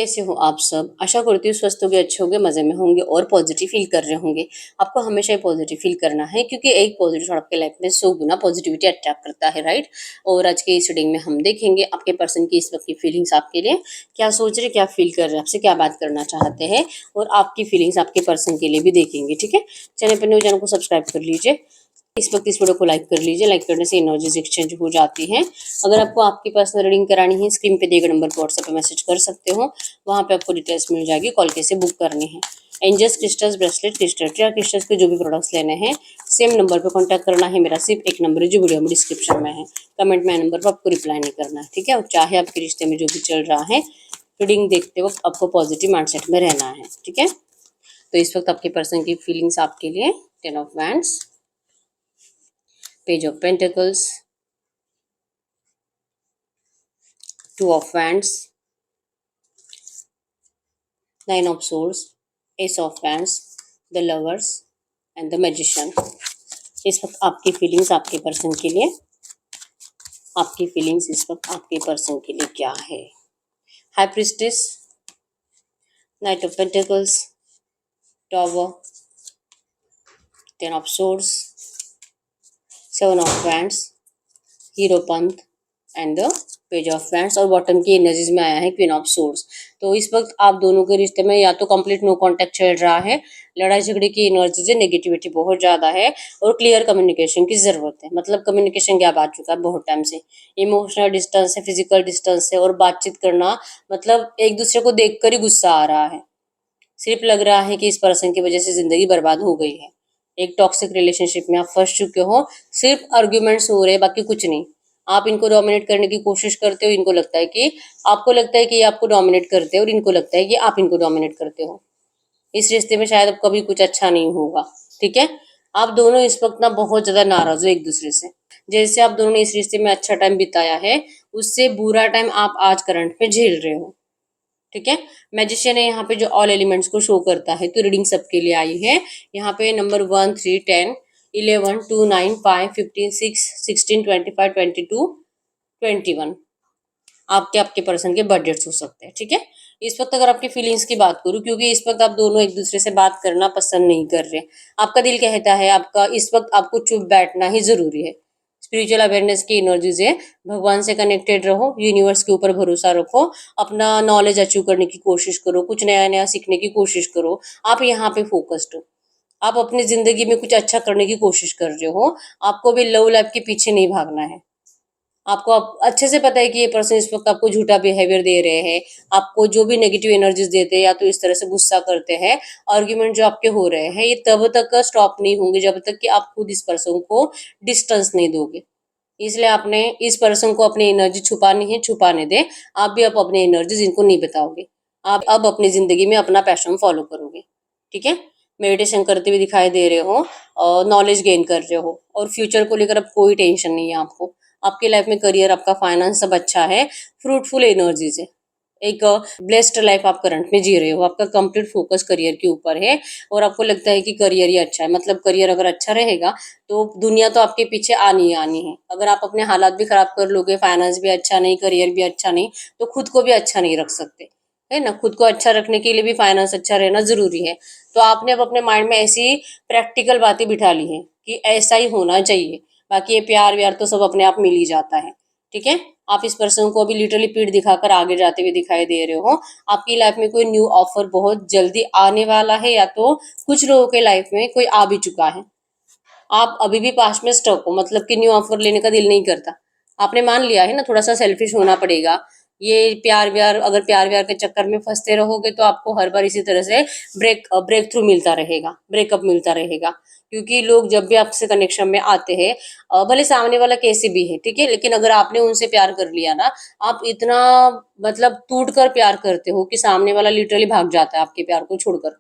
कैसे हो आप सब? आशा करती हूँ स्वस्थ होंगे, अच्छे होंगे, मज़े में होंगे और पॉजिटिव फील कर रहे होंगे। आपको हमेशा ही पॉजिटिव फील करना है क्योंकि एक पॉजिटिव थॉट आपके लाइफ में 100 गुना पॉजिटिविटी अट्रैक्ट करता है, राइट? और आज के इस रीडिंग में हम देखेंगे आपके पर्सन की इस वक्त की फीलिंग्स आपके लिए क्या सोच रहे, क्या फील कर रहे हैं, आपसे क्या बात करना चाहते हैं और आपकी फीलिंग्स आपके पर्सन के लिए भी देखेंगे, ठीक है? चैनल पर न्यू चैनल को सब्सक्राइब कर लीजिए। इस वक्त इस वीडियो को लाइक कर लीजिए। लाइक करने से एनर्जीज एक्सचेंज हो जाती हैं। अगर आपको आपकी पर्सनल रीडिंग करानी है, स्क्रीन पे दिए गए नंबर पर व्हाट्सएप पे मैसेज कर सकते हो। वहाँ पे आपको डिटेल्स मिल जाएगी, कॉल कैसे बुक करनी है। एंजल्स क्रिस्टल्स, ब्रेसलेट, क्रिस्टल या क्रिस्टल्स के जो भी प्रोडक्ट्स लेने हैं, सेम नंबर पर कॉन्टैक्ट करना है। मेरा सिर्फ एक नंबर है जो वीडियो में डिस्क्रिप्शन में है। कमेंट में नंबर पर आपको रिप्लाई नहीं करना है, ठीक है? और चाहे आपके रिश्ते में जो भी चल रहा है, रीडिंग देखते वक्त आपको पॉजिटिव माइंडसेट में रहना है, ठीक है? तो इस वक्त आपके पर्सन की फीलिंग्स आपके लिए 10 of wands, Page of Pentacles, 2 of Wands, 9 of Swords, Ace of Wands, The Lovers and the Magician। इस वक्त आपकी फीलिंग्स आपके पर्सन के लिए, आपकी फीलिंग्स इस वक्त आपके पर्सन के लिए क्या है? High priestess, knight of pentacles, tower, 10 of swords, 7 of wands, hierophant and the page of wands. और बॉटम की एनर्जीज में आया है क्वीन ऑफ सोर्ड्स। तो इस वक्त आप दोनों के रिश्ते में या तो कंप्लीट नो कांटेक्ट चल रहा है, लड़ाई झगड़े की एनर्जीज है, नेगेटिविटी बहुत ज्यादा है और क्लियर कम्युनिकेशन की जरूरत है। मतलब कम्युनिकेशन गैप आ चुका है बहुत टाइम से। इमोशनल डिस्टेंस है, फिजिकल डिस्टेंस है और बातचीत करना, मतलब एक दूसरे को देखकर ही गुस्सा आ रहा है। सिर्फ लग रहा है कि इस पर्सन की वजह से जिंदगी बर्बाद हो गई है। एक टॉक्सिक रिलेशनशिप में आप फंस चुके हो, सिर्फ आर्ग्यूमेंट्स हो रहे हैं, बाकी कुछ नहीं। आप इनको डोमिनेट करने की कोशिश करते हो, इनको लगता है कि आपको लगता है कि ये आपको डोमिनेट करते हो और इनको लगता है कि आप इनको डोमिनेट करते हो। इस रिश्ते में शायद अब कभी कुछ अच्छा नहीं होगा, ठीक है? आप दोनों इस वक्त ना बहुत ज्यादा नाराज हो एक दूसरे से। जैसे आप दोनों ने इस रिश्ते में अच्छा टाइम बिताया है, उससे बुरा टाइम आप आज करंट में झेल रहे हो, ठीक है? मैजिशियन है यहाँ पे जो ऑल एलिमेंट्स को शो करता है। तो रीडिंग सबके लिए आई है। यहाँ पे नंबर 1, 3, 10, 11, 2, 9, 5, 15, 6, 16, 25, 22, 21 आपके आपके पर्सन के बर्थडेट्स हो सकते हैं, ठीक है? इस वक्त अगर आपकी फीलिंग्स की बात करूं, क्योंकि इस वक्त आप दोनों एक दूसरे से बात करना पसंद नहीं कर रहे, आपका दिल कहता है आपका इस वक्त आपको चुप बैठना ही जरूरी है। स्पिरिचुअल अवेयरनेस की एनर्जीज है, भगवान से कनेक्टेड रहो, यूनिवर्स के ऊपर भरोसा रखो, अपना नॉलेज अचीव करने की कोशिश करो, कुछ नया नया सीखने की कोशिश करो। आप यहाँ पे फोकस्ड हो, आप अपनी जिंदगी में कुछ अच्छा करने की कोशिश कर रहे हो। आपको भी लव लाइफ के पीछे नहीं भागना है। आपको अच्छे से पता है कि ये पर्सन इस वक्त आपको झूठा बिहेवियर दे रहे हैं, आपको जो भी नेगेटिव एनर्जीज देते हैं या तो इस तरह से गुस्सा करते हैं। आर्ग्यूमेंट जो आपके हो रहे हैं ये तब तक स्टॉप नहीं होंगे जब तक कि आप खुद इस पर्सन को डिस्टेंस नहीं दोगे। इसलिए आपने इस पर्सन को अपनी एनर्जी छुपानी है, छुपाने दे। आप भी अब अपनी एनर्जीज इनको नहीं बताओगे। आप अब अपनी जिंदगी में अपना पैशन फॉलो करोगे, ठीक है? मेडिटेशन करते हुए दिखाई दे रहे हो और नॉलेज गेन कर रहे हो और फ्यूचर को लेकर अब कोई टेंशन नहीं है आपको। आपकी लाइफ में करियर, आपका फाइनेंस सब अच्छा है, फ्रूटफुल एनर्जीज है। एक ब्लेस्ड लाइफ आप करंट में जी रहे हो। आपका कंप्लीट फोकस करियर के ऊपर है और आपको लगता है कि करियर ही अच्छा है। मतलब करियर अगर अच्छा रहेगा तो दुनिया तो आपके पीछे आनी ही आनी है। अगर आप अपने हालात भी खराब कर लोगे, फाइनेंस भी अच्छा नहीं, करियर भी अच्छा नहीं, तो खुद को भी अच्छा नहीं रख सकते, है ना? खुद को अच्छा रखने के लिए भी फाइनेंस अच्छा रहना जरूरी है। तो आपने अब अपने माइंड में ऐसी प्रैक्टिकल बातें बिठा ली हैं कि ऐसा ही होना चाहिए। बाकी ये प्यार व्यार तो सब अपने आप मिल ही जाता है, ठीक है? आप इस पर्सन को अभी लिटरली पीठ दिखाकर आगे जाते हुए दिखाई दे रहे हो। आपकी लाइफ में कोई न्यू ऑफर बहुत जल्दी आने वाला है या तो कुछ लोगों के लाइफ में कोई आ भी चुका है। आप अभी भी पास्ट में स्टक हो, मतलब कि न्यू ऑफर लेने का दिल नहीं करता। आपने मान लिया है ना, थोड़ा सा सेल्फिश होना पड़ेगा। ये प्यार व्यार, अगर प्यार व्यार के चक्कर में फंसते रहोगे तो आपको हर बार इसी तरह से ब्रेक थ्रू मिलता रहेगा, ब्रेकअप मिलता रहेगा। क्योंकि लोग जब भी आपसे कनेक्शन में आते हैं, भले सामने वाला कैसे भी है, ठीक है, लेकिन अगर आपने उनसे प्यार कर लिया ना, आप इतना मतलब टूट कर प्यार करते हो कि सामने वाला लिटरली भाग जाता है आपके प्यार को छोड़कर।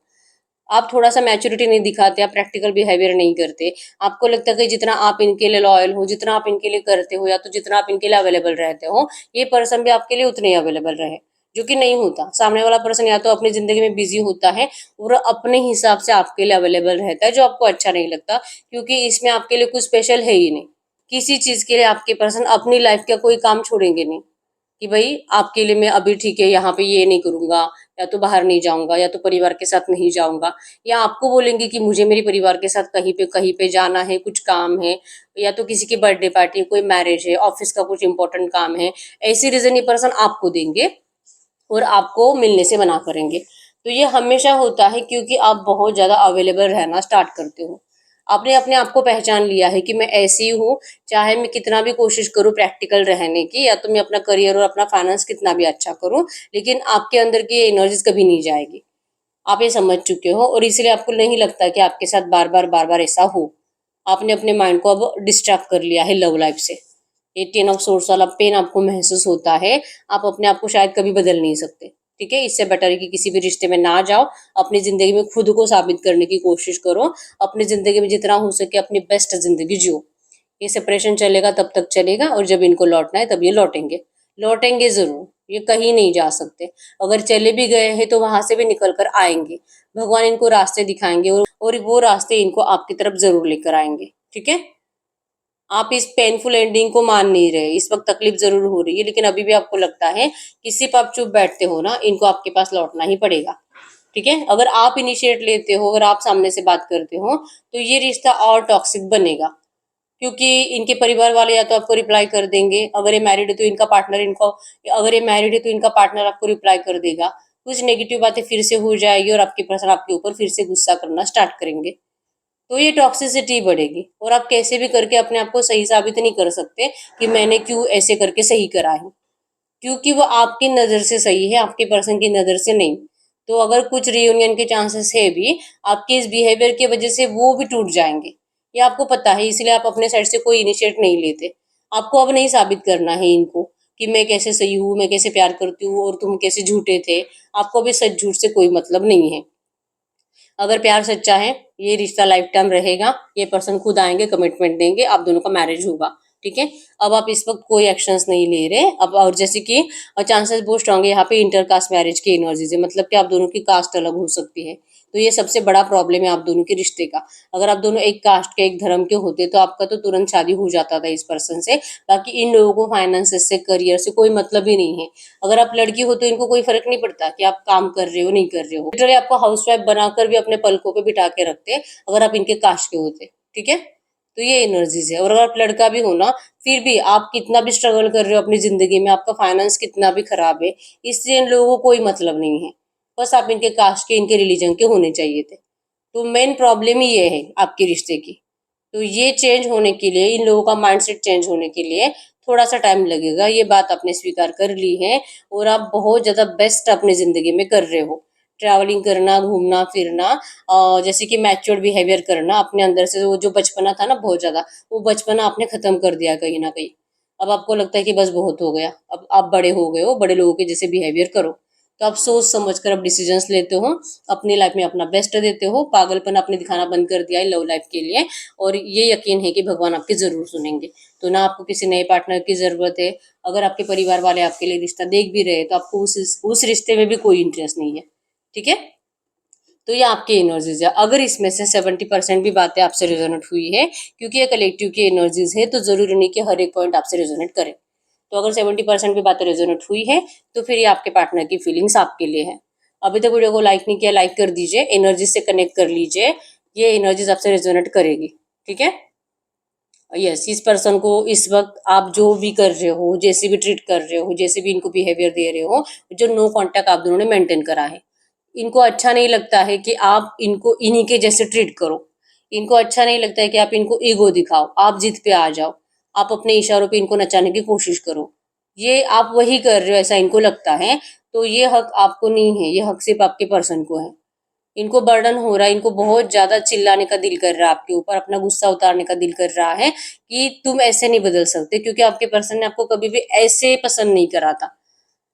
आप थोड़ा-सा मैच्योरिटी नहीं दिखाते, आप प्रैक्टिकल बिहेवियर नहीं करते। आपको लगता है कि जितना आप इनके लिए लॉयल हो, जितना आप इनके लिए करते हो या तो जितना आप इनके लिए अवेलेबल रहते हो, ये पर्सन भी आपके लिए उतने ही अवेलेबल रहे, जो कि नहीं होता। सामने वाला पर्सन या तो अपनी ज़िंदगी में बिज़ी होता है और अपने हिसाब से आपके लिए अवेलेबल रहता है, जो आपको अच्छा नहीं लगता, क्योंकि इसमें आपके लिए कुछ स्पेशल है ही नहीं। किसी चीज़ के लिए आपके पर्सन अपनी लाइफ़ का कोई काम छोड़ेंगे नहीं। कि भाई आपके लिए मैं अभी ठीक है यहाँ पे ये नहीं करूंगा, या तो बाहर नहीं जाऊंगा, या तो परिवार के साथ नहीं जाऊंगा, या आपको बोलेंगे कि मुझे मेरे परिवार के साथ कहीं पे जाना है, कुछ काम है, या तो किसी की बर्थडे पार्टी, कोई मैरिज है, ऑफिस का कुछ इंपॉर्टेंट काम है। ऐसी रीजन ये पर्सन आपको देंगे और आपको मिलने से मना करेंगे। तो ये हमेशा होता है क्योंकि आप बहुत ज्यादा अवेलेबल रहना स्टार्ट करते हो। आपने अपने आप को पहचान लिया है कि मैं ऐसी हूँ, चाहे मैं कितना भी कोशिश करूँ प्रैक्टिकल रहने की, या तो मैं अपना करियर और अपना फाइनेंस कितना भी अच्छा करूँ, लेकिन आपके अंदर की एनर्जीज कभी नहीं जाएगी। आप ये समझ चुके हो और इसलिए आपको नहीं लगता कि आपके साथ बार बार ऐसा हो। आपने अपने माइंड को अब डिस्ट्रैक्ट कर लिया है लव लाइफ से। ये 10 ऑफ सोर्स वाला पेन आपको महसूस होता है। आप अपने आप को शायद कभी बदल नहीं सकते। ठीक है, इससे बेटर है कि किसी भी रिश्ते में ना जाओ। अपनी जिंदगी में खुद को साबित करने की कोशिश करो। अपनी जिंदगी में जितना हो सके अपनी बेस्ट जिंदगी जियो। ये सेपरेशन चलेगा तब तक चलेगा, और जब इनको लौटना है तब ये लौटेंगे। लौटेंगे जरूर, ये कहीं नहीं जा सकते। अगर चले भी गए हैं तो वहां से भी निकल कर आएंगे। भगवान इनको रास्ते दिखाएंगे, और वो रास्ते इनको आपकी तरफ जरूर लेकर आएंगे। ठीक है, आप इस पेनफुल एंडिंग को मान नहीं रहे। इस वक्त तकलीफ जरूर हो रही है, लेकिन अभी भी आपको लगता है कि सिर्फ आप चुप बैठते हो ना, इनको आपके पास लौटना ही पड़ेगा। ठीक है, अगर आप इनिशिएट लेते हो, अगर आप सामने से बात करते हो, तो ये रिश्ता और टॉक्सिक बनेगा। क्योंकि इनके परिवार वाले या तो आपको रिप्लाई कर देंगे, अगर ये मैरिड है तो इनका पार्टनर इनको, अगर ये मैरिड है तो इनका पार्टनर आपको रिप्लाई कर देगा। कुछ नेगेटिव बातें फिर से हो जाएगी और आपके पर्सन आपके ऊपर फिर से गुस्सा करना स्टार्ट करेंगे। तो ये टॉक्सिसिटी बढ़ेगी, और आप कैसे भी करके अपने आप को सही साबित नहीं कर सकते कि मैंने क्यों ऐसे करके सही करा है, क्योंकि वो आपकी नजर से सही है, आपके पर्सन की नजर से नहीं। तो अगर कुछ रियूनियन के चांसेस है भी, आपके इस बिहेवियर की वजह से वो भी टूट जाएंगे। ये आपको पता है, इसलिए आप अपने साइड से कोई इनिशिएट नहीं लेते। आपको अब नहीं साबित करना है इनको कि मैं कैसे सही हूँ, मैं कैसे प्यार करती हूँ और तुम कैसे झूठे थे। आपको भी सच झूठ से कोई मतलब नहीं है। अगर प्यार सच्चा है, ये रिश्ता लाइफ टाइम रहेगा। ये पर्सन खुद आएंगे, कमिटमेंट देंगे, आप दोनों का मैरिज होगा। ठीक है, अब आप इस वक्त कोई एक्शंस नहीं ले रहे अब, और जैसे कि चांसेस बहुत स्ट्रांग है यहाँ पे इंटरकास्ट मैरिज की एनर्जीज है, मतलब कि आप दोनों की कास्ट अलग हो सकती है। तो ये सबसे बड़ा प्रॉब्लम है आप दोनों के रिश्ते का। अगर आप दोनों एक कास्ट के, एक धर्म के होते तो आपका तो तुरंत शादी हो जाता था इस पर्सन से। बाकी इन लोगों को फाइनेंस से, करियर से कोई मतलब ही नहीं है। अगर आप लड़की हो तो इनको कोई फर्क नहीं पड़ता कि आप काम कर रहे हो नहीं कर रहे हो। लिटरली आपको हाउसवाइफ बनाकर भी अपने पलकों पे बिठा के रखते अगर आप इनके कास्ट के होते। ठीक है, तो ये एनर्जीज है। और अगर आप लड़का भी हो ना, फिर भी आप कितना भी स्ट्रगल कर रहे हो अपनी जिंदगी में, आपका फाइनेंस कितना भी खराब है, इससे इन लोगों को कोई मतलब नहीं है। बस आप इनके कास्ट के, इनके रिलीजन के होने चाहिए थे। तो मेन प्रॉब्लम ही ये है आपके रिश्ते की। तो ये चेंज होने के लिए, इन लोगों का माइंडसेट चेंज होने के लिए थोड़ा सा टाइम लगेगा। ये बात आपने स्वीकार कर ली है, और आप बहुत ज्यादा बेस्ट अपनी जिंदगी में कर रहे हो। ट्रैवलिंग करना, घूमना फिरना, जैसे कि मैच्योर्ड बिहेवियर करना, अपने अंदर से वो जो बचपना था ना बहुत ज्यादा, वो बचपना आपने खत्म कर दिया कहीं ना कहीं। अब आपको लगता है कि बस बहुत हो गया, अब आप बड़े हो गए हो, बड़े लोगों के जैसे बिहेवियर करो। तो आप सोच समझ कर अब डिसीजंस लेते हो, अपनी लाइफ में अपना बेस्ट देते हो। पागलपन आपने दिखाना बंद कर दिया है लव लाइफ के लिए, और ये यकीन है कि भगवान आपकी जरूर सुनेंगे। तो ना आपको किसी नए पार्टनर की जरूरत है। अगर आपके परिवार वाले आपके लिए रिश्ता देख भी रहे हैं तो आपको उस रिश्ते में भी कोई इंटरेस्ट नहीं है। ठीक है, तो ये आपकी एनर्जीज है। अगर इसमें से 70% भी बातें आपसे रेजोनेट हुई है, क्योंकि ये कलेक्टिव की एनर्जीज है, तो जरूरी नहीं कि हर एक पॉइंट आपसे रेजोनेट करे। तो अगर 70% भी बातें रेजोनेट हुई है, तो फिर ये आपके पार्टनर की फीलिंग्स आपके लिए है। अभी तक वीडियो को लाइक नहीं किया, लाइक कर दीजिए, एनर्जी से कनेक्ट कर लीजिए। ये एनर्जीज आपसे रेजोनेट करेगी। ठीक है, यस, इस पर्सन को इस वक्त आप जो भी कर रहे हो, जैसे भी ट्रीट कर रहे हो, जैसे भी इनको बिहेवियर दे रहे हो, जो नो कांटेक्ट आप दोनों ने मेंटेन करा है, इनको अच्छा नहीं लगता है कि आप इनको इन्हीं के जैसे ट्रीट करो। इनको अच्छा नहीं लगता है कि आप इनको ईगो दिखाओ, आप जिद पे आ जाओ, आप अपने इशारों पे इनको नचाने की कोशिश करो। ये आप वही कर रहे हो ऐसा इनको लगता है। तो ये हक आपको नहीं है, ये हक सिर्फ आपके पर्सन को है। इनको बर्डन हो रहा है, इनको बहुत ज्यादा चिल्लाने का दिल कर रहा है आपके ऊपर, अपना गुस्सा उतारने का दिल कर रहा है कि तुम ऐसे नहीं बदल सकते, क्योंकि आपके पर्सन ने आपको कभी भी ऐसे पसंद नहीं करा था।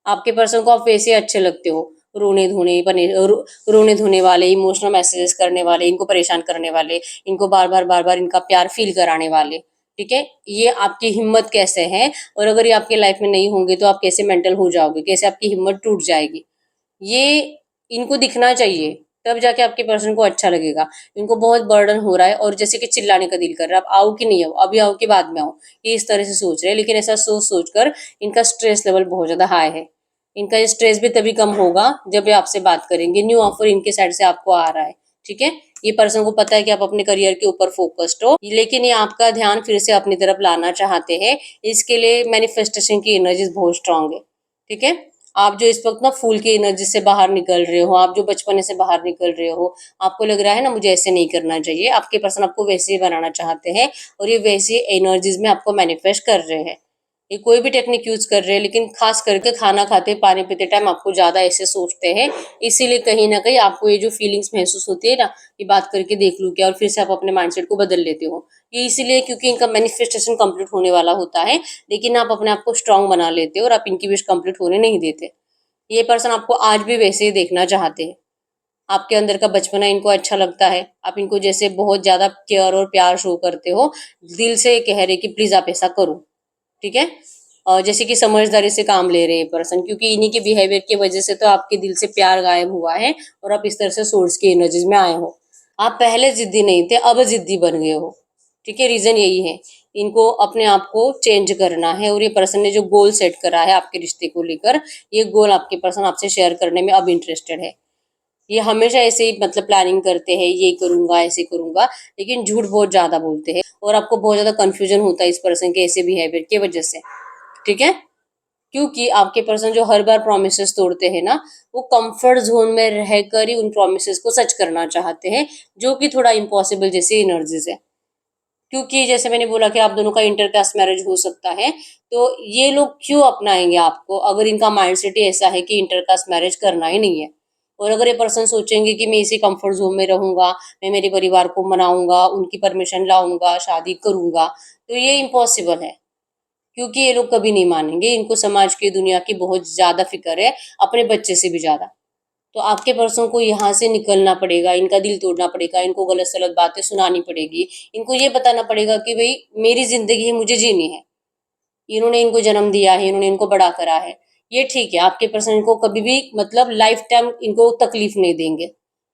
आपके पर्सन को आप वैसे अच्छे लगते हो, रोने धोने बने, रोने धोने वाले, इमोशनल मैसेजेस करने वाले, इनको परेशान करने वाले, इनको बार बार इनका प्यार फील कराने वाले। ठीक है, ये आपकी हिम्मत कैसे है, और अगर ये आपके लाइफ में नहीं होंगे तो आप कैसे मेंटल हो जाओगे, कैसे आपकी हिम्मत टूट जाएगी। ये इनको दिखना चाहिए। तब जाके आपके पर्सन को अच्छा लगेगा। इनको बहुत बर्डन हो रहा है और जैसे कि चिल्लाने का दिल कर रहा है, अब आओ कि नहीं आओ, अभी आओ कि बाद में आओ, ये इस तरह से सोच रहे हैं। लेकिन ऐसा सोच सोच कर इनका स्ट्रेस लेवल बहुत ज्यादा हाई है। इनका स्ट्रेस भी तभी कम होगा जब ये आपसे बात करेंगे। न्यू ऑफर इनके साइड से आपको आ रहा है, ठीक है। ये पर्सन को पता है कि आप अपने करियर के ऊपर फोकस्ड हो, लेकिन ये आपका ध्यान फिर से अपनी तरफ लाना चाहते हैं। इसके लिए मैनिफेस्टेशन की एनर्जी बहुत स्ट्रांग है, ठीक है। आप जो इस वक्त ना फूल की एनर्जी से बाहर निकल रहे हो, आप जो बचपने से बाहर निकल रहे हो, आपको लग रहा है ना मुझे ऐसे नहीं करना चाहिए, आपके पर्सन आपको वैसे ही बनाना चाहते हैं और ये वैसी एनर्जीज में आपको मैनिफेस्ट कर रहे हैं। ये कोई भी टेक्निक यूज कर रहे हैं, लेकिन खास करके खाना खाते पानी पीते टाइम आपको ज्यादा ऐसे सोचते हैं। इसीलिए कहीं ना कहीं आपको ये जो फीलिंग्स महसूस होती है ना, ये बात करके देख लूं क्या, और फिर से आप अपने माइंडसेट को बदल लेते हो। ये इसीलिए क्योंकि इनका मैनिफेस्टेशन कंप्लीट होने वाला होता है, लेकिन आप अपने आप को स्ट्रांग बना लेते हो और आप इनकी विश कंप्लीट होने नहीं देते। ये पर्सन आपको आज भी वैसे ही देखना चाहते हैं। आपके अंदर का बचपना इनको अच्छा लगता है। आप इनको जैसे बहुत ज्यादा केयर और प्यार शो करते हो, दिल से कह रहे कि प्लीज आप ऐसा करो, ठीक है। और जैसे कि समझदारी से काम ले रहे हैं पर्सन, क्योंकि इन्हीं के बिहेवियर की वजह से तो आपके दिल से प्यार गायब हुआ है और आप इस तरह से सोर्स की एनर्जीज में आए हो। आप पहले जिद्दी नहीं थे, अब जिद्दी बन गए हो, ठीक है। रीजन यही है, इनको अपने आप को चेंज करना है और ये पर्सन ने जो गोल सेट करा है आपके रिश्ते को लेकर, ये गोल आपके पर्सन आपसे शेयर करने में अब इंटरेस्टेड है। ये हमेशा ऐसे ही मतलब प्लानिंग करते हैं, ये करूंगा ऐसे करूंगा, लेकिन झूठ बहुत ज्यादा बोलते हैं और आपको बहुत ज्यादा कंफ्यूजन होता है इस पर्सन के ऐसे बिहेवियर की वजह से, ठीक है। क्योंकि आपके पर्सन जो हर बार प्रोमिसेस तोड़ते हैं ना, वो कंफर्ट जोन में रहकर ही उन प्रोमिसेस को सच करना चाहते हैं, जो कि थोड़ा इम्पॉसिबल जैसी एनर्जीज है। क्योंकि जैसे मैंने बोला कि आप दोनों का इंटरकास्ट मैरिज हो सकता है, तो ये लोग क्यों अपनाएंगे आपको अगर इनका माइंडसेट ही ऐसा है कि इंटरकास्ट मैरिज करना ही नहीं है। और अगर ये पर्सन सोचेंगे कि मैं इसी कंफर्ट जोन में रहूंगा, मैं मेरे परिवार को मनाऊंगा, उनकी परमिशन लाऊंगा, शादी करूंगा, तो ये इम्पॉसिबल है। क्योंकि ये लोग कभी नहीं मानेंगे, इनको समाज की दुनिया की बहुत ज्यादा फिक्र है, अपने बच्चे से भी ज्यादा। तो आपके पर्सन को यहाँ से निकलना पड़ेगा, इनका दिल तोड़ना पड़ेगा, इनको गलत सलत बातें सुनानी पड़ेगी, इनको ये बताना पड़ेगा कि भाई मेरी जिंदगी है, मुझे जीनी है, इन्होंने इनको जन्म दिया है, इन्होंने इनको बड़ा करा है, ये ठीक है। आपके पर्सन इनको कभी भी मतलब लाइफ टाइम इनको तकलीफ नहीं देंगे,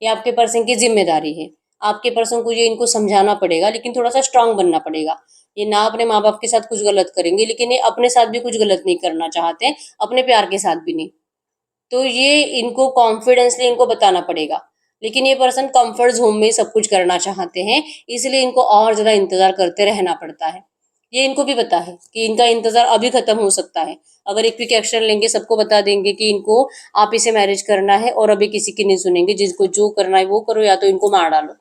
ये आपके पर्सन की जिम्मेदारी है। आपके पर्सन को ये इनको समझाना पड़ेगा, लेकिन थोड़ा सा स्ट्रांग बनना पड़ेगा। ये ना अपने माँ बाप के साथ कुछ गलत करेंगे, लेकिन ये अपने साथ भी कुछ गलत नहीं करना चाहते, अपने प्यार के साथ भी नहीं। तो ये इनको कॉन्फिडेंसली इनको बताना पड़ेगा। लेकिन ये पर्सन कंफर्ट जोन में सब कुछ करना चाहते हैं, इसलिए इनको और ज्यादा इंतजार करते रहना पड़ता है। ये इनको भी पता है कि इनका इंतजार अभी खत्म हो सकता है। अगर एक क्विक एक्शन लेंगे, सबको बता देंगे कि इनको आप इसे मैरिज करना है और अभी किसी की नहीं सुनेंगे, जिसको जो करना है वो करो या तो इनको मार डालो।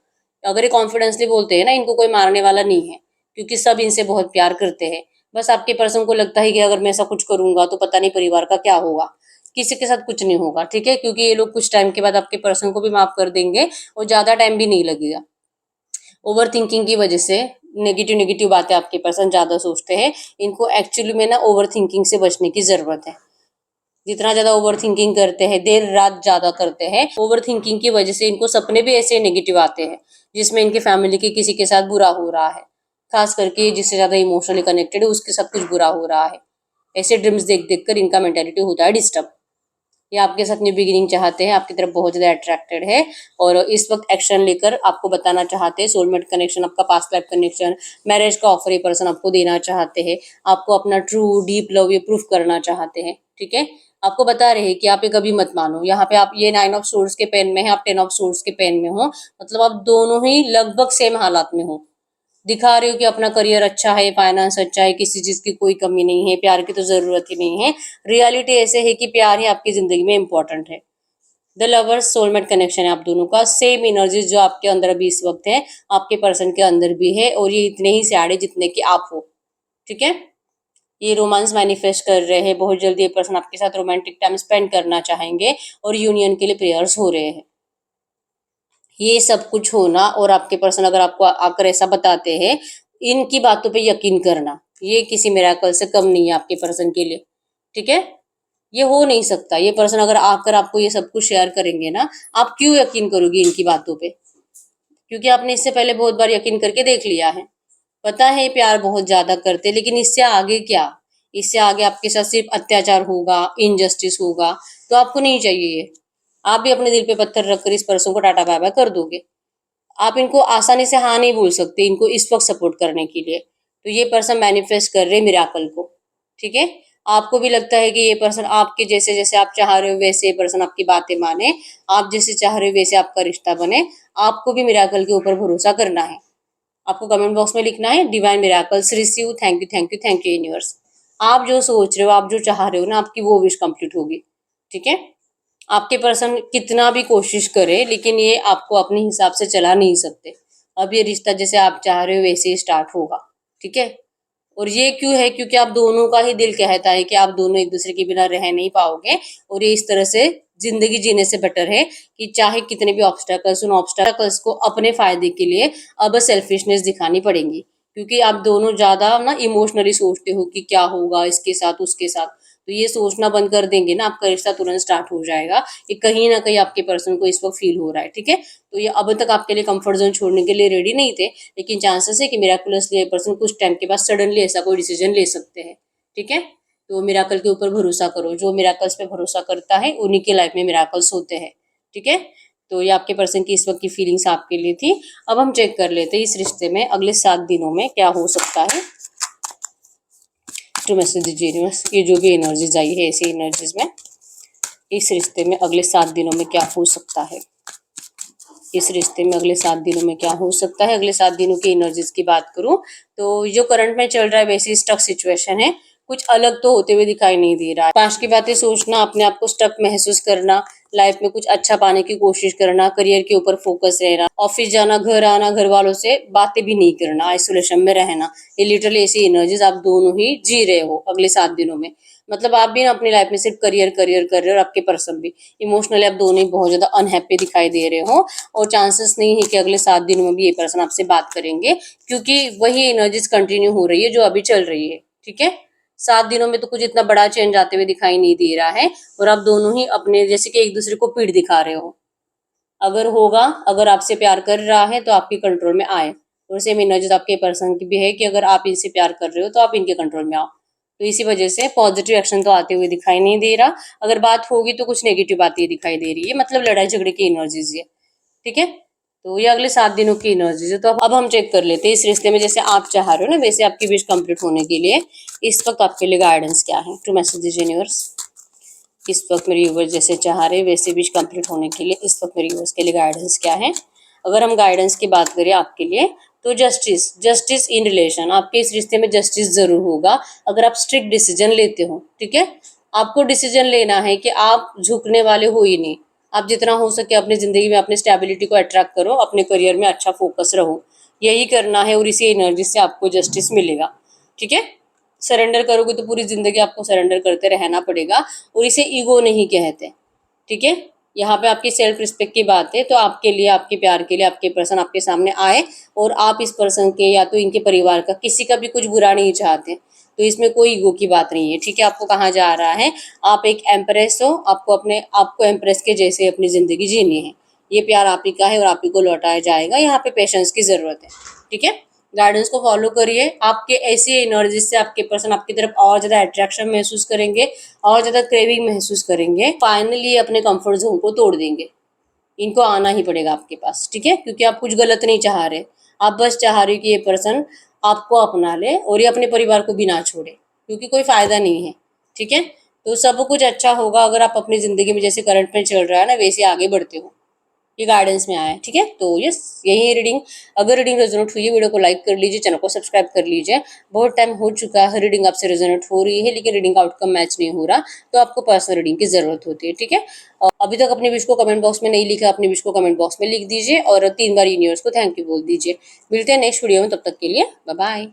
अगर ये कॉन्फिडेंसली बोलते हैं ना, इनको कोई मारने वाला नहीं है, क्योंकि सब इनसे बहुत प्यार करते हैं। बस आपके पर्सन को लगता है कि अगर मैं ऐसा कुछ करूंगा तो पता नहीं परिवार का क्या होगा। किसी के साथ कुछ नहीं होगा, ठीक है, क्योंकि ये लोग कुछ टाइम के बाद आपके पर्सन को भी माफ कर देंगे और ज्यादा टाइम भी नहीं लगेगा। ओवर थिंकिंग की वजह से नेगेटिव नेगेटिव बातें आपके पर्सन ज्यादा सोचते हैं। इनको एक्चुअली में ना ओवर थिंकिंग से बचने की जरूरत है। जितना ज्यादा ओवर थिंकिंग करते हैं, देर रात ज्यादा करते हैं, ओवर थिंकिंग की वजह से इनको सपने भी ऐसे नेगेटिव आते हैं जिसमें इनके फैमिली के किसी के साथ बुरा हो रहा है। खास करके जिससे ज्यादा इमोशनली कनेक्टेड है उसके साथ कुछ बुरा हो रहा है। ऐसे ड्रीम्स देख देख कर इनका मेंटेलिटी होता है डिस्टर्ब। ये आपके साथ न्यू बिगिनिंग चाहते हैं, आपकी तरफ बहुत ज्यादा अट्रैक्टेड है और इस वक्त एक्शन लेकर आपको बताना चाहते हैं। सोलमेट कनेक्शन, आपका पास्ट लाइफ कनेक्शन, मैरिज का ऑफर ये पर्सन आपको देना चाहते हैं। आपको अपना ट्रू डीप लव ये प्रूफ करना चाहते हैं, ठीक है। आपको बता रहे हैं कि आप ये कभी मत मानो। यहाँ पे आप ये 9 ऑफ सोर्स के पेन में है, आप 10 ऑफ सोर्स के पेन में हो, मतलब आप दोनों ही लगभग सेम हालात में हो। दिखा रहे हो कि अपना करियर अच्छा है, फाइनेंस अच्छा है, किसी चीज की कोई कमी नहीं है, प्यार की तो जरूरत ही नहीं है। रियलिटी ऐसे है कि प्यार ही आपकी जिंदगी में इम्पोर्टेंट है। द लवर्स सोलमेट कनेक्शन है आप दोनों का। सेम एनर्जी जो आपके अंदर अभी इस वक्त है, आपके पर्सन के अंदर भी है और ये इतने ही सैड है जितने कि आप हो, ठीक है। ये रोमांस मैनिफेस्ट कर रहे हैं, बहुत जल्दी ये पर्सन आपके साथ रोमांटिक टाइम स्पेंड करना चाहेंगे और यूनियन के लिए प्रेयर्स हो रहे हैं। ये सब कुछ होना और आपके पर्सन अगर आपको आकर ऐसा बताते हैं, इनकी बातों पे यकीन करना, ये किसी मिरेकल से कम नहीं है आपके पर्सन के लिए, ठीक है। ये हो नहीं सकता। ये पर्सन अगर आकर आपको ये सब कुछ शेयर करेंगे ना, आप क्यों यकीन करोगे इनकी बातों पे, क्योंकि आपने इससे पहले बहुत बार यकीन करके देख लिया है। पता है ये प्यार बहुत ज्यादा करते, लेकिन इससे आगे क्या, इससे आगे आपके साथ सिर्फ अत्याचार होगा, इनजस्टिस होगा, तो आपको नहीं चाहिए ये। आप भी अपने दिल पे पत्थर रखकर इस पर्सन को टाटा बाय बाय कर दोगे। आप इनको आसानी से हाँ नहीं बोल सकते इनको इस वक्त सपोर्ट करने के लिए। तो ये पर्सन मैनिफेस्ट कर रहे हैं मिराकल को, ठीक है। आपको भी लगता है कि ये पर्सन आपके जैसे जैसे आप चाह रहे हो वैसे ये पर्सन आपकी बातें माने, आप जैसे चाह रहे हो वैसे आपका रिश्ता बने। आपको भी मिराकल के ऊपर भरोसा करना है। आपको कमेंट बॉक्स में लिखना है divine miracles receive, thank you thank you thank you universe. आप जो सोच रहे हो, आप जो चाह रहे हो ना, आपकी वो विश कंप्लीट होगी, ठीक है। आपके पर्सन कितना भी कोशिश करे लेकिन ये आपको अपने हिसाब से चला नहीं सकते। अब ये रिश्ता जैसे आप चाह रहे हो वैसे ही स्टार्ट होगा, ठीक है। और ये क्यों है, क्योंकि आप दोनों का ही दिल कहता है कि आप दोनों एक दूसरे के बिना रह नहीं पाओगे। और ये इस तरह से जिंदगी जीने से बेटर है कि चाहे कितने भी ऑब्स्टैकल्स, उन ऑब्स्टैकल्स को अपने फायदे के लिए अब सेल्फिशनेस दिखानी पड़ेंगी। क्योंकि आप दोनों ज्यादा ना इमोशनली सोचते हो कि क्या होगा इसके साथ उसके साथ। तो ये सोचना बंद कर देंगे ना, आपका रिश्ता तुरंत स्टार्ट हो जाएगा। ये कहीं ना कहीं आपके पर्सन को इस वक्त फील हो रहा है, ठीक है। तो ये अब तक आपके लिए कंफर्ट जोन छोड़ने के लिए रेडी नहीं थे, लेकिन चांसेस है कि मिराकुलसली ये पर्सन कुछ टाइम के बाद सडनली ऐसा कोई डिसीजन ले सकते हैं, ठीक है। तो मिराकल के ऊपर भरोसा करो। जो मिराकल्स पे भरोसा करता है उन्हीं के लाइफ में मिराकल्स होते हैं, ठीक है। तो ये आपके पर्सन की इस वक्त की फीलिंग्स आपके लिए थी। अब हम चेक कर लेते हैं इस रिश्ते में अगले 7 दिनों में क्या हो सकता है। तो मैसेज दीजिए यूनिवर्स, ये जो भी एनर्जीज आई है ऐसी एनर्जीज में इस रिश्ते में अगले 7 दिनों में क्या हो सकता है। इस रिश्ते में अगले 7 दिनों में क्या हो सकता है। अगले 7 दिनों की एनर्जीज की बात करूं तो जो करंट में चल रहा है वैसी स्टक सिचुएशन है, कुछ अलग तो होते हुए दिखाई नहीं दे रहा है। पास्ट की बातें सोचना, अपने आप को स्टक महसूस करना, लाइफ में कुछ अच्छा पाने की कोशिश करना, करियर के ऊपर फोकस रहना, ऑफिस जाना, घर आना, घर वालों से बातें भी नहीं करना, आइसोलेशन में रहना, ये लिटरली ऐसी एनर्जीज आप दोनों ही जी रहे हो अगले 7 दिनों में। मतलब आप भी ना अपनी लाइफ में सिर्फ करियर करियर कर रहे हो और आपके पर्सन भी इमोशनली आप दोनों ही बहुत ज्यादा अनहैप्पी दिखाई दे रहे हो। और चांसेस नहीं है कि अगले 7 दिनों में भी ये पर्सन आपसे बात करेंगे, क्योंकि वही एनर्जीज कंटिन्यू हो रही है जो अभी चल रही है, ठीक है। 7 दिनों में तो कुछ इतना बड़ा चेंज आते हुए दिखाई नहीं दे रहा है। और आप दोनों ही अपने जैसे कि एक दूसरे को पीठ दिखा रहे हो। अगर होगा, अगर आपसे प्यार कर रहा है तो आपके कंट्रोल में आए। और सेम एनर्जी आपके पर्सन की भी है कि अगर आप इनसे प्यार कर रहे हो तो आप इनके कंट्रोल में आओ। तो इसी वजह से पॉजिटिव एक्शन तो आते हुए दिखाई नहीं दे रहा। अगर बात होगी तो कुछ नेगेटिव बातें दिखाई दे रही है, मतलब लड़ाई झगड़े की एनर्जीज है, ठीक है। तो ये अगले 7 दिनों की एनर्जीज है। तो अब हम चेक कर लेते हैं इस रिश्ते में जैसे आप चाह रहे हो ना वैसे आपकी विश कंप्लीट होने के लिए इस वक्त आपके लिए गाइडेंस क्या है। टू मैसेजेस यूनिवर्स, इस वक्त मेरे व्यूवर्स जैसे चाह रहे वैसे विश कंप्लीट होने के लिए इस वक्त मेरे व्यूवर्स के लिए गाइडेंस क्या है। अगर हम गाइडेंस की बात करें आपके लिए तो जस्टिस, जस्टिस इन रिलेशन, आपके इस रिश्ते में जस्टिस जरूर होगा अगर आप स्ट्रिक्ट डिसीजन लेते हो, ठीक है। आपको डिसीजन लेना है कि आप झुकने वाले हो ही नहीं। आप जितना हो सके अपनी जिंदगी में अपनी स्टेबिलिटी को अट्रैक्ट करो, अपने करियर में अच्छा फोकस रहो, यही करना है और इसी एनर्जी से आपको जस्टिस मिलेगा, ठीक है। सरेंडर करोगे तो पूरी जिंदगी आपको सरेंडर करते रहना पड़ेगा और इसे ईगो नहीं कहते, ठीक है। यहाँ पे आपकी सेल्फ रिस्पेक्ट की बात है। तो आपके लिए, आपके प्यार के लिए आपके पर्सन आपके सामने आए और आप इस पर्सन के या तो इनके परिवार का किसी का भी कुछ बुरा नहीं चाहते। तो इसमें कोई ईगो की बात नहीं है, ठीक है। आपको कहाँ जा रहा है, आप एक एम्प्रेस हो, आपको अपने आपको एम्प्रेस के जैसे अपनी जिंदगी जीनी है। ये प्यार आप ही का है और आप ही को लौटाया जाएगा। यहाँ पे पेशेंस की जरूरत है, ठीक है। गाइडेंस को फॉलो करिए। आपके ऐसी एनर्जी से आपके पर्सन आपकी तरफ और ज्यादा अट्रैक्शन महसूस करेंगे, और ज्यादा क्रेविंग महसूस करेंगे। फाइनली अपने कंफर्ट जोन को तोड़ देंगे। इनको आना ही पड़ेगा आपके पास, ठीक है। क्योंकि आप कुछ गलत नहीं चाह रहे, आप बस चाह रहे हो कि ये पर्सन आपको अपना ले और ये अपने परिवार को भी ना छोड़े, क्योंकि कोई फायदा नहीं है, ठीक है। तो सब कुछ अच्छा होगा अगर आप अपनी जिंदगी में जैसे करंट में चल रहा है ना वैसे आगे बढ़ते हो। ये गाइडेंस में आया है, ठीक है। तो यस, यही है रीडिंग। अगर रीडिंग रेजोनेट हुई है वीडियो को लाइक कर लीजिए, चैनल को सब्सक्राइब कर लीजिए। बहुत टाइम हो चुका है रीडिंग आपसे रेजोनेट हो रही है लेकिन रीडिंग का आउटकम मैच नहीं हो रहा, तो आपको पर्सनल रीडिंग की जरूरत होती है, ठीक है। और अभी तक अपनी विश को कमेंट बॉक्स में नहीं लिखा, अपनी विश को कमेंट बॉक्स में लिख दीजिए और 3 बार यूनिवर्स को थैंक यू बोल दीजिए। मिलते हैं नेक्स्ट वीडियो में, तब तक के लिए बाय बाय।